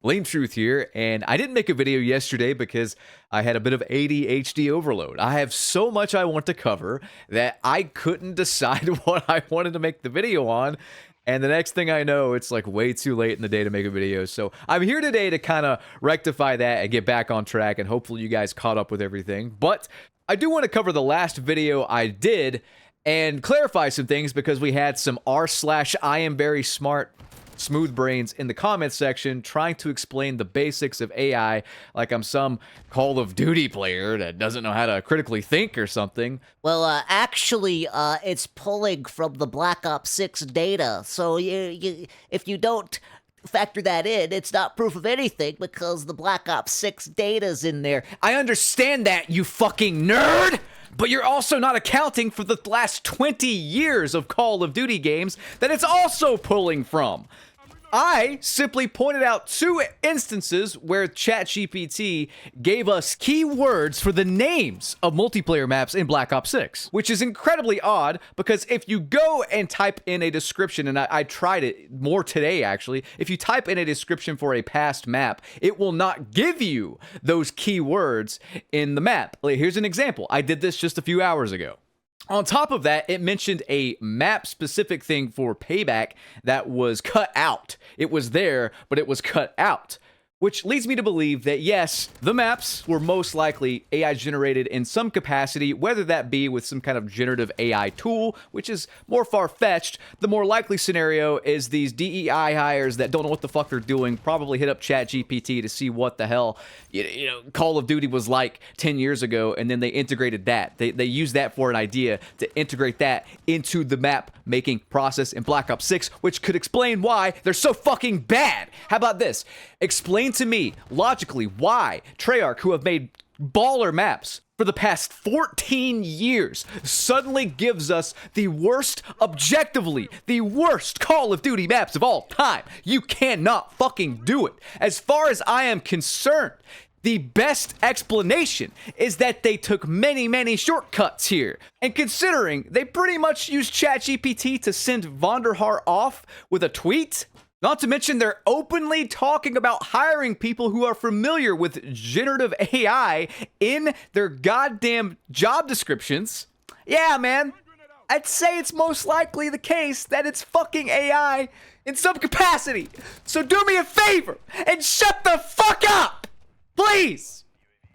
Lame Truth here, and I didn't make a video yesterday because I had a bit of ADHD overload. I have so much I want to cover that I couldn't decide what I wanted to make the video on, and the next thing I know, it's like way too late in the day to make a video. So I'm here today to kind of rectify that and get back on track, and hopefully you guys caught up with everything. But I do want to cover the last video I did and clarify some things because we had some r/I am very smart smooth brains in the comments section trying to explain the basics of AI like I'm some Call of Duty player that doesn't know how to critically think or something. Well, actually, it's pulling from the Black Ops 6 data, so if you don't factor that in, it's not proof of anything because the Black Ops 6 data's in there. I understand that, you fucking nerd! But you're also not accounting for the last 20 years of Call of Duty games that it's also pulling from. I simply pointed out two instances where ChatGPT gave us keywords for the names of multiplayer maps in Black Ops 6, which is incredibly odd because if you go and type in a description, and I tried it more today actually, if you type in a description for a past map, it will not give you those keywords in the map. Here's an example. I did this just a few hours ago. On top of that, it mentioned a map-specific thing for Payback that was cut out. It was there, but it was cut out. Which leads me to believe that yes, the maps were most likely AI generated in some capacity, whether that be with some kind of generative AI tool, which is more far-fetched. The more likely scenario is these DEI hires that don't know what the fuck they're doing probably hit up ChatGPT to see what the hell Call of Duty was like 10 years ago, and then they integrated that. They used that for an idea to integrate that into the map making process in Black Ops 6, which could explain why they're so fucking bad. How about this? Explain to me, logically, why Treyarch, who have made baller maps for the past 14 years, suddenly gives us the worst, objectively, the worst Call of Duty maps of all time. You cannot fucking do it. As far as I am concerned, the best explanation is that they took many, many shortcuts here. And considering they pretty much used ChatGPT to send Vonderhaar off with a tweet, not to mention they're openly talking about hiring people who are familiar with generative AI in their goddamn job descriptions. Yeah, man, I'd say it's most likely the case that it's fucking AI in some capacity. So do me a favor and shut the fuck up! Please!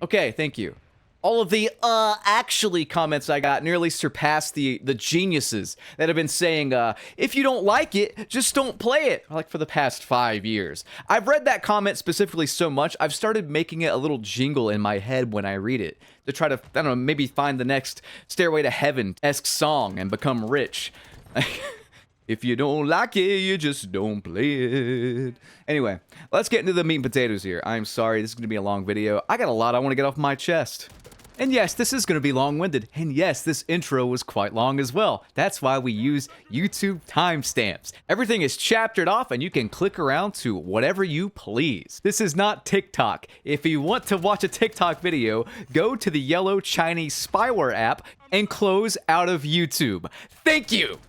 Okay, thank you. All of the actually comments I got nearly surpassed the geniuses that have been saying, if you don't like it, just don't play it, like for the past 5 years. I've read that comment specifically so much, I've started making it a little jingle in my head when I read it to try to, I don't know, maybe find the next Stairway to Heaven-esque song and become rich. If you don't like it, you just don't play it. Anyway, let's get into the meat and potatoes here. I'm sorry, this is going to be a long video. I got a lot I want to get off my chest. And yes, this is going to be long-winded. And yes, this intro was quite long as well. That's why we use YouTube timestamps. Everything is chaptered off and you can click around to whatever you please. This is not TikTok. If you want to watch a TikTok video, go to the yellow Chinese spyware app and close out of YouTube. Thank you!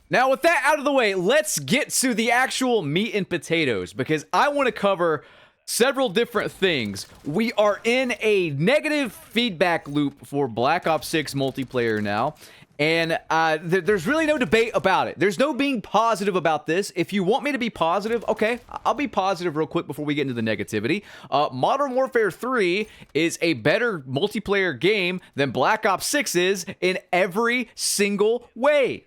Now, with that out of the way, let's get to the actual meat and potatoes, because I want to cover several different things. We are in a negative feedback loop for Black Ops 6 multiplayer now, and there's really no debate about it. There's no being positive about this. If you want me to be positive, okay, I'll be positive real quick before we get into the negativity. Modern Warfare 3 is a better multiplayer game than Black Ops 6 is in every single way.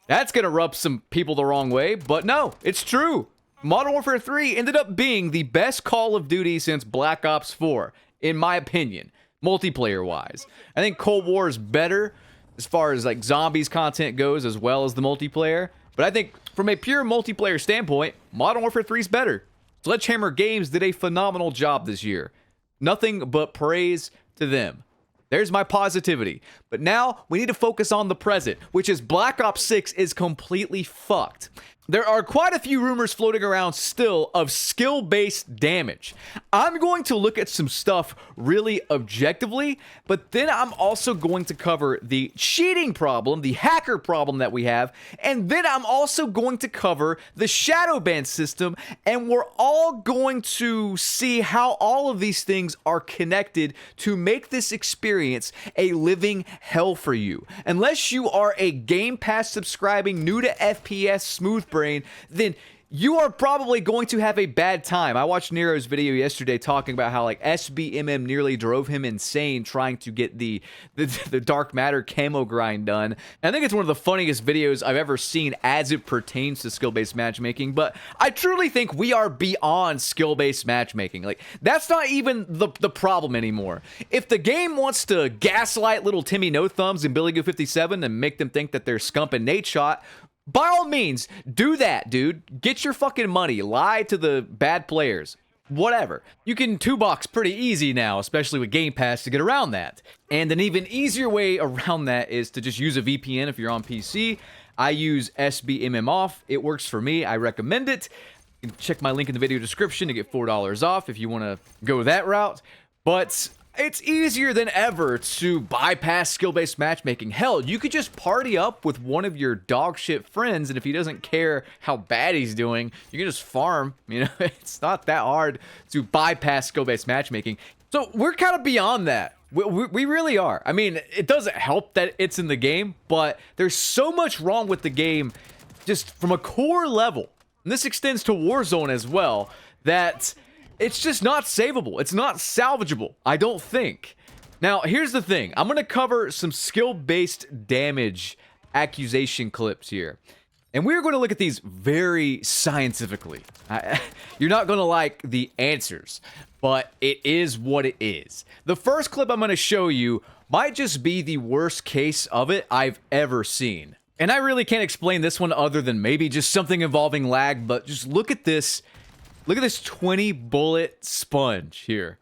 That's gonna rub some people the wrong way, but no, it's true. Modern Warfare 3 ended up being the best Call of Duty since Black Ops 4, in my opinion, multiplayer-wise. I think Cold War is better as far as like zombies content goes, as well as the multiplayer. But I think from a pure multiplayer standpoint, Modern Warfare 3 is better. Sledgehammer Games did a phenomenal job this year. Nothing but praise to them. There's my positivity. But now we need to focus on the present, which is Black Ops 6 is completely fucked. there are quite a few rumors floating around still of skill-based damage. I'm going to look at some stuff really objectively, but then I'm also going to cover the cheating problem, the hacker problem that we have, and then I'm also going to cover the shadow ban system, and we're all going to see how all of these things are connected to make this experience a living hell for you. Unless you are a Game Pass subscribing, new to FPS smooth brain, then you are probably going to have a bad time. I watched Nero's video yesterday talking about how like SBMM nearly drove him insane trying to get the dark matter camo grind done. And I think it's one of the funniest videos I've ever seen as it pertains to skill-based matchmaking, but I truly think we are beyond skill-based matchmaking. Like, that's not even the problem anymore. If the game wants to gaslight little Timmy No Thumbs and Billy Goo 57 and make them think that they're scumping Nate Shot, by all means, do that, dude. Get your fucking money. Lie to the bad players. Whatever. You can two-box pretty easy now, especially with Game Pass, to get around that. And an even easier way around that is to just use a VPN if you're on PC. I use SBMM off. It works for me. I recommend it. You can check my link in the video description to get $4 off if you want to go that route. But it's easier than ever to bypass skill-based matchmaking. Hell, you could just party up with one of your dog shit friends, and if he doesn't care how bad he's doing, you can just farm. You know, it's not that hard to bypass skill-based matchmaking. So we're kind of beyond that. We really are. I mean, it doesn't help that it's in the game, but there's so much wrong with the game just from a core level, and this extends to Warzone as well, that it's just not savable. It's not salvageable, I don't think. Now, here's the thing. I'm going to cover some skill-based damage accusation clips here. And we're going to look at these very scientifically. You're not going to like the answers, but it is what it is. The first clip I'm going to show you might just be the worst case of it I've ever seen. And I really can't explain this one other than maybe just something involving lag, but just look at this. Look at this 20 bullet sponge here.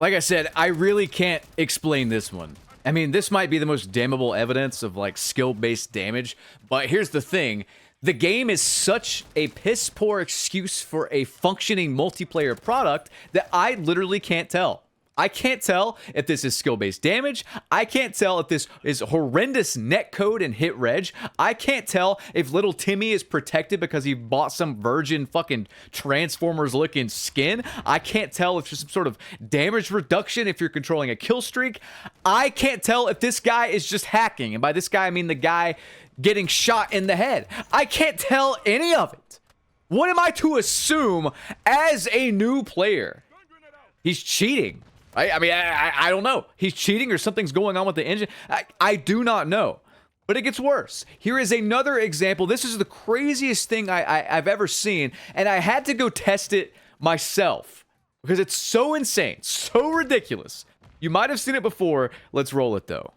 Like I said, I really can't explain this one. I mean, this might be the most damnable evidence of, like, skill-based damage, but here's the thing. The game is such a piss-poor excuse for a functioning multiplayer product that I literally can't tell. I can't tell if this is skill-based damage. I can't tell if this is horrendous netcode and hit reg. I can't tell if little Timmy is protected because he bought some virgin fucking Transformers-looking skin. I can't tell if there's some sort of damage reduction if you're controlling a kill streak. I can't tell if this guy is just hacking. And by this guy, I mean the guy getting shot in the head. I can't tell any of it. What am I to assume as a new player? He's cheating. I mean, I don't know. He's cheating or something's going on with the engine. I do not know. But it gets worse. Here is another example. This is the craziest thing I've ever seen, and I had to go test it myself because it's so insane, so ridiculous. You might have seen it before. Let's roll it, though.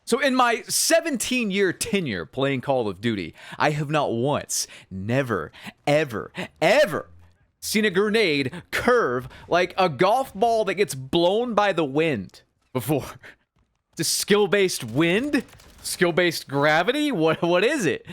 So in my 17-year tenure playing Call of Duty, I have not once, never, ever, ever seen a grenade curve like a golf ball that gets blown by the wind before. This skill-based wind? Skill-based gravity? What is it?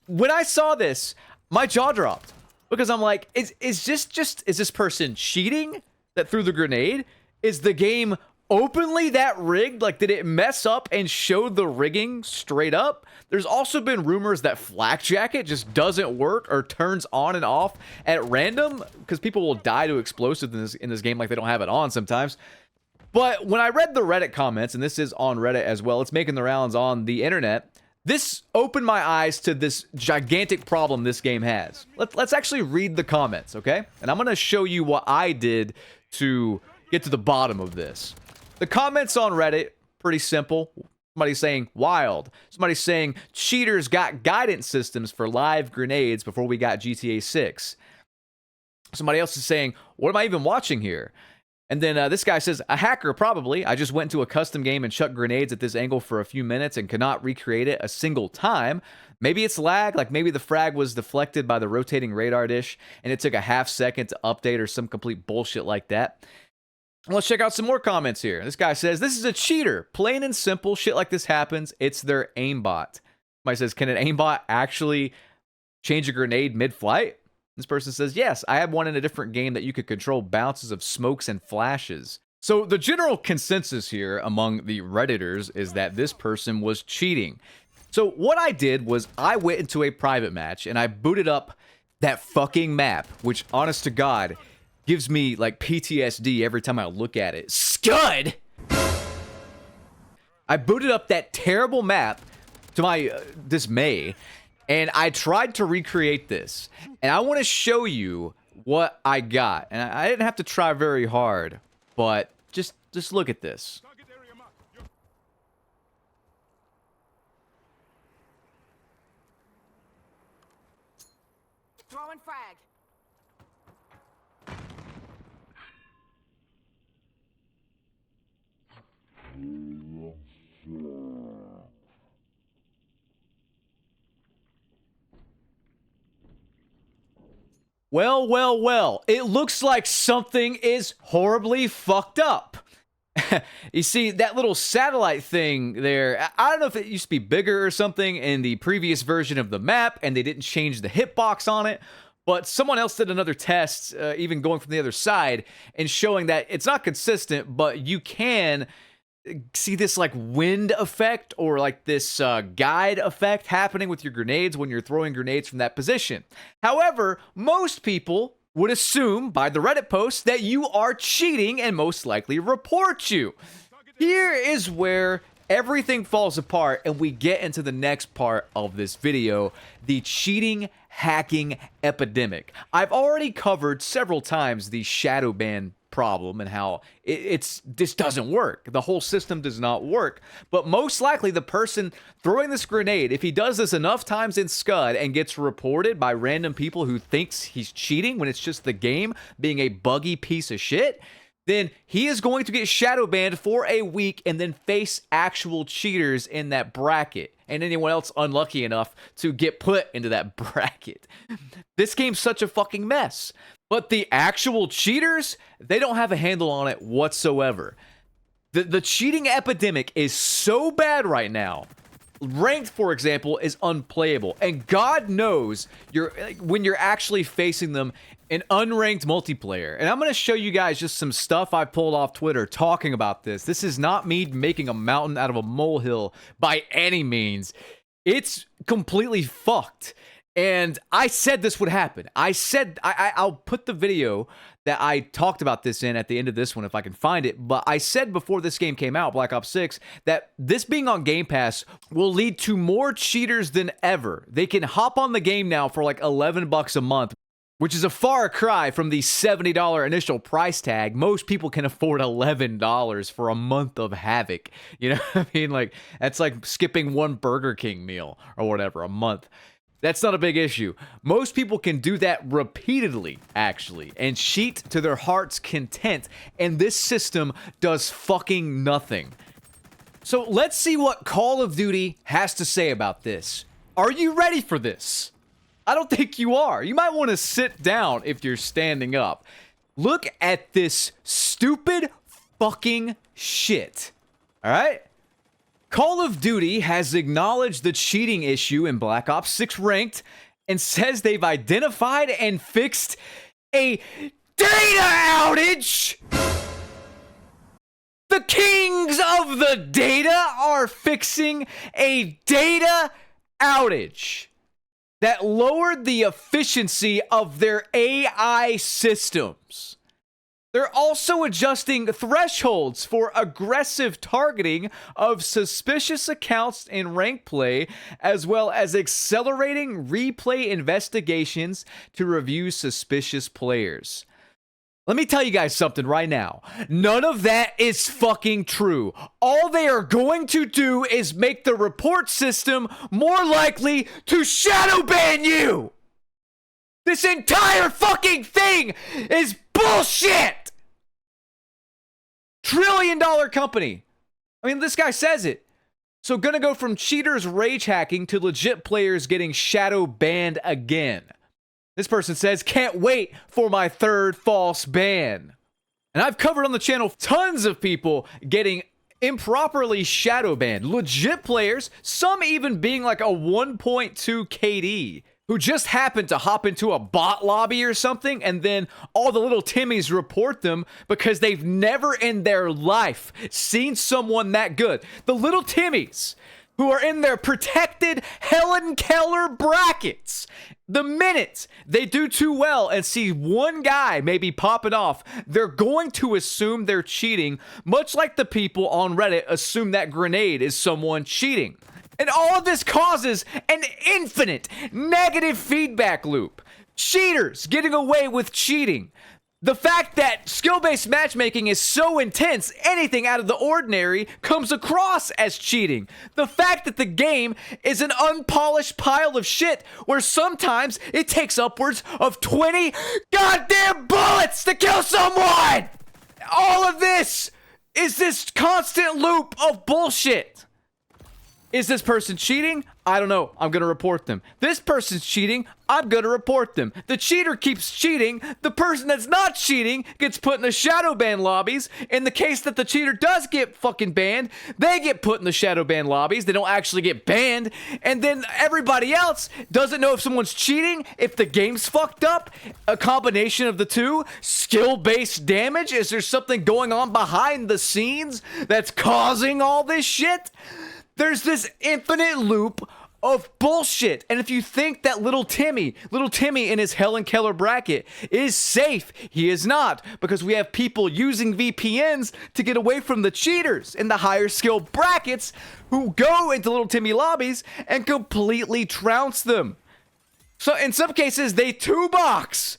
When I saw this, my jaw dropped because I'm like, is this person cheating that threw the grenade? Is the game openly that rigged? Like, did it mess up and show the rigging straight up? There's also been rumors that Flak Jacket just doesn't work or turns on and off at random because people will die to explosives in this game like they don't have it on sometimes. But when I read the Reddit comments, and this is on Reddit as well, it's making the rounds on the internet, this opened my eyes to this gigantic problem this game has. Let's actually read the comments, okay? And I'm going to show you what I did to get to the bottom of this. The comments on Reddit Pretty simple. Somebody's saying wild. Somebody's saying cheaters got guidance systems for live grenades before we got GTA 6. Somebody else is saying, what am I even watching here? And then this guy says, a hacker probably. I just went into a custom game and chucked grenades at this angle for a few minutes and could not recreate it a single time. Maybe it's lag, like maybe the frag was deflected by the rotating radar dish and it took a half second to update or some complete bullshit like that. Let's check out some more comments here. This guy says, this is a cheater. Plain and simple, shit like this happens. It's their aimbot. Somebody says, can an aimbot actually change a grenade mid-flight? This person says, yes, I had one in a different game that you could control bounces of smokes and flashes. So the general consensus here among the Redditors is that this person was cheating. So what I did was I went into a private match and I booted up that fucking map, which honest to God, gives me like PTSD every time I look at it. Scud! I booted up that terrible map to my dismay, and I tried to recreate this. And I want to show you what I got. And I didn't have to try very hard, but just look at this. Throwing frag. Well, well, well. It looks like something is horribly fucked up. You see, that little satellite thing there, I don't know if it used to be bigger or something in the previous version of the map, and they didn't change the hitbox on it, but someone else did another test, even going from the other side, and showing that it's not consistent, but you can see this like wind effect or like this guide effect happening with your grenades when you're throwing grenades from that position. However, most people would assume by the Reddit post that you are cheating and most likely report you. Here is where everything falls apart and we get into the next part of this video, the cheating hacking epidemic. I've already covered several times the shadow ban problem and how this doesn't work. The whole system does not work. But most likely the person throwing this grenade, if he does this enough times in Scud and gets reported by random people who thinks he's cheating when it's just the game being a buggy piece of shit, then he is going to get shadow banned for a week and then face actual cheaters in that bracket and anyone else unlucky enough to get put into that bracket. This game's such a fucking mess. But the actual cheaters, they don't have a handle on it whatsoever. The cheating epidemic is so bad right now. Ranked, for example, is unplayable. And God knows when you're actually facing them in unranked multiplayer. And I'm going to show you guys just some stuff I pulled off Twitter talking about this. This is not me making a mountain out of a molehill by any means. It's completely fucked. And I said this would happen. I said, I'll put the video that I talked about this in at the end of this one if I can find it. But I said before this game came out, Black Ops 6, that this being on Game Pass will lead to more cheaters than ever. They can hop on the game now for like $11 a month, which is a far cry from the $70 initial price tag. Most people can afford $11 for a month of Havoc. You know what I mean? Like, that's like skipping one Burger King meal or whatever a month. That's not a big issue. Most people can do that repeatedly, actually, and cheat to their heart's content, and this system does fucking nothing. So let's see what Call of Duty has to say about this. Are you ready for this? I don't think you are. You might want to sit down if you're standing up. Look at this stupid fucking shit. All right? Call of Duty has acknowledged the cheating issue in Black Ops 6 Ranked and says they've identified and fixed a data outage! The kings of the data are fixing a data outage that lowered the efficiency of their AI systems. They're also adjusting thresholds for aggressive targeting of suspicious accounts in rank play, as well as accelerating replay investigations to review suspicious players. Let me tell you guys something right now. None of that is fucking true. All they are going to do is make the report system more likely to shadow ban you. This entire fucking thing is bullshit. $1 trillion company. I mean, this guy says it. So gonna go from cheaters rage hacking to legit players getting shadow banned again. This person says, can't wait for my third false ban. And I've covered on the channel tons of people getting improperly shadow banned. Legit players, some even being like a 1.2 KD, who just happened to hop into a bot lobby or something, and then all the little Timmies report them because they've never in their life seen someone that good. The little Timmies who are in their protected Helen Keller brackets. The minute they do too well and see one guy maybe popping off, they're going to assume they're cheating, much like the people on Reddit assume that Grenade is someone cheating. And all of this causes an infinite negative feedback loop. Cheaters getting away with cheating. The fact that skill-based matchmaking is so intense, anything out of the ordinary comes across as cheating. The fact that the game is an unpolished pile of shit where sometimes it takes upwards of 20 goddamn bullets to kill someone! All of this is this constant loop of bullshit. Is this person cheating? I don't know. I'm going to report them. This person's cheating. I'm going to report them. The cheater keeps cheating. The person that's not cheating gets put in the shadow ban lobbies. In the case that the cheater does get fucking banned, they get put in the shadow ban lobbies. They don't actually get banned. And then everybody else doesn't know if someone's cheating, if the game's fucked up. A combination of the two. Skill-based damage. Is there something going on behind the scenes that's causing all this shit? There's this infinite loop of bullshit. And if you think that little Timmy in his Helen Keller bracket is safe, he is not, because we have people using VPNs to get away from the cheaters in the higher skill brackets who go into little Timmy lobbies and completely trounce them. So in some cases, they two-box.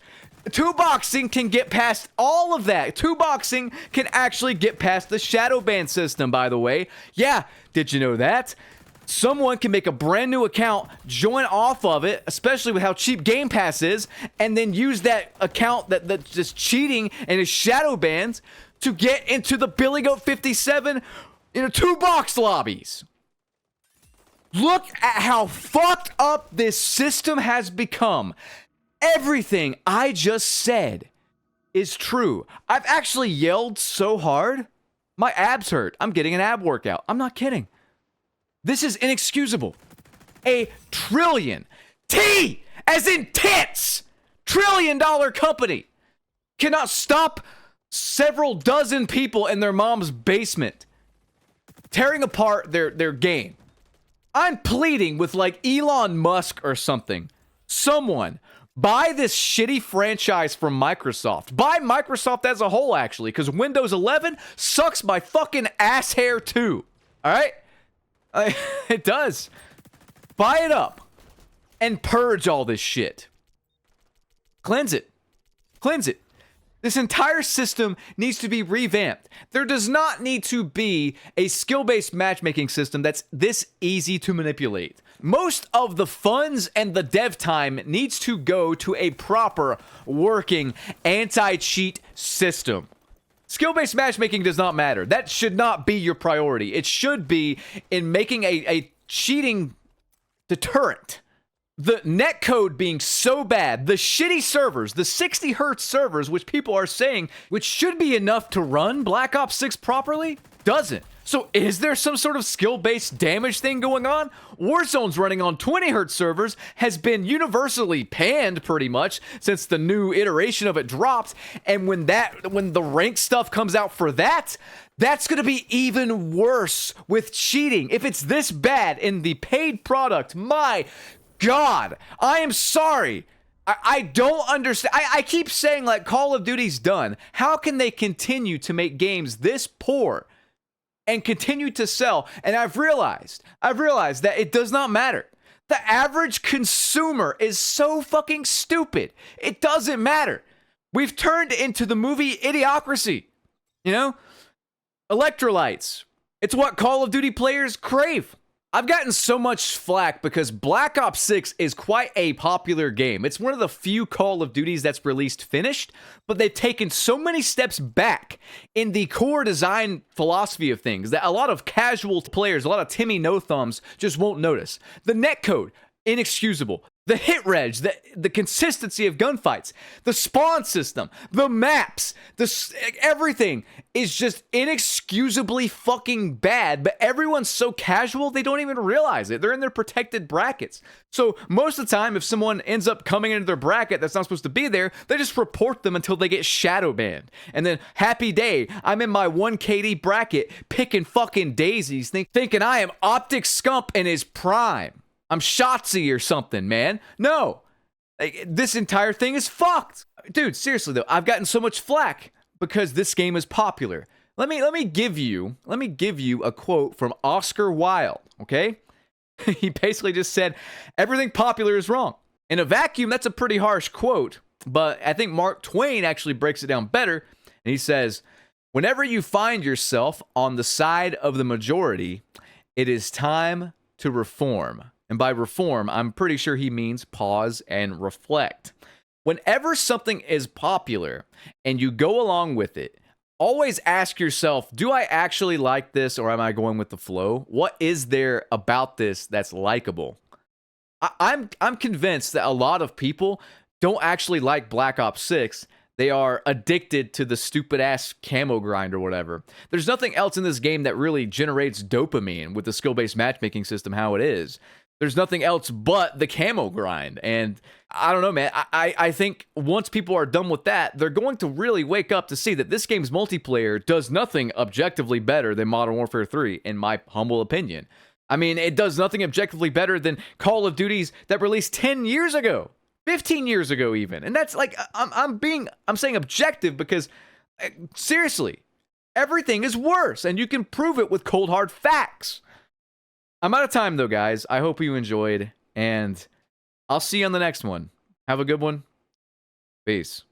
Two-boxing can get past all of that. Two-boxing can actually get past the shadow ban system, by the way. Yeah, did you know that? Someone can make a brand new account, join off of it, especially with how cheap Game Pass is, and then use that account that's just cheating and is shadow banned to get into the Billy Goat 57, two-box lobbies. Look at how fucked up this system has become. Everything I just said is true. I've actually yelled so hard, my abs hurt. I'm getting an ab workout. I'm not kidding. This is inexcusable. $1 trillion, T as in tits, $1 trillion company cannot stop several dozen people in their mom's basement tearing apart their game. I'm pleading with like Elon Musk or something. Someone buy this shitty franchise from Microsoft. Buy Microsoft as a whole, actually, because Windows 11 sucks my fucking ass hair too. All right? It does. Buy it up and purge all this shit. Cleanse it. Cleanse it. This entire system needs to be revamped. There does not need to be a skill-based matchmaking system that's this easy to manipulate. Most of the funds and the dev time needs to go to a proper working anti-cheat system. Skill-based matchmaking does not matter. That should not be your priority. It should be in making a cheating deterrent. The netcode being so bad, the shitty servers, the 60 hertz servers, which people are saying, which should be enough to run Black Ops 6 properly, doesn't. So is there some sort of skill-based damage thing going on? Warzone's running on 20 hertz servers, has been universally panned pretty much since the new iteration of it dropped, and when the rank stuff comes out for that, that's going to be even worse with cheating. If it's this bad in the paid product, my God, I am sorry. I don't understand. I keep saying, like, Call of Duty's done. How can they continue to make games this poor and continue to sell? And I've realized that it does not matter. The average consumer is so fucking stupid. It doesn't matter. We've turned into the movie Idiocracy. You know? Electrolytes. It's what Call of Duty players crave. I've gotten so much flack because Black Ops 6 is quite a popular game. It's one of the few Call of Duties that's released finished, but they've taken so many steps back in the core design philosophy of things that a lot of casual players, a lot of Timmy No-Thumbs just won't notice. The netcode, inexcusable. The hit reg, the consistency of gunfights, the spawn system, the maps, everything is just inexcusably fucking bad, but everyone's so casual they don't even realize it. They're in their protected brackets. So most of the time, if someone ends up coming into their bracket that's not supposed to be there, they just report them until they get shadow banned. And then happy day, I'm in my 1 KD bracket picking fucking daisies, thinking I am Optic Scump in his prime. I'm Shotzi or something, man. No. This entire thing is fucked. Dude, seriously though, I've gotten so much flack because this game is popular. Let me give you a quote from Oscar Wilde, okay? He basically just said, everything popular is wrong. In a vacuum, that's a pretty harsh quote, but I think Mark Twain actually breaks it down better. And he says, whenever you find yourself on the side of the majority, it is time to reform. And by reform, I'm pretty sure he means pause and reflect. Whenever something is popular and you go along with it, always ask yourself, do I actually like this or am I going with the flow? What is there about this that's likable? I'm convinced that a lot of people don't actually like Black Ops 6. They are addicted to the stupid ass camo grind or whatever. There's nothing else in this game that really generates dopamine with the skill-based matchmaking system how it is. There's nothing else but the camo grind. And I don't know, man. I think once people are done with that, they're going to really wake up to see that this game's multiplayer does nothing objectively better than Modern Warfare 3, in my humble opinion. I mean, it does nothing objectively better than Call of Duties that released 10 years ago, 15 years ago even. And that's like, I'm saying objective because, seriously, everything is worse. And you can prove it with cold hard facts. I'm out of time, though, guys. I hope you enjoyed, and I'll see you on the next one. Have a good one. Peace.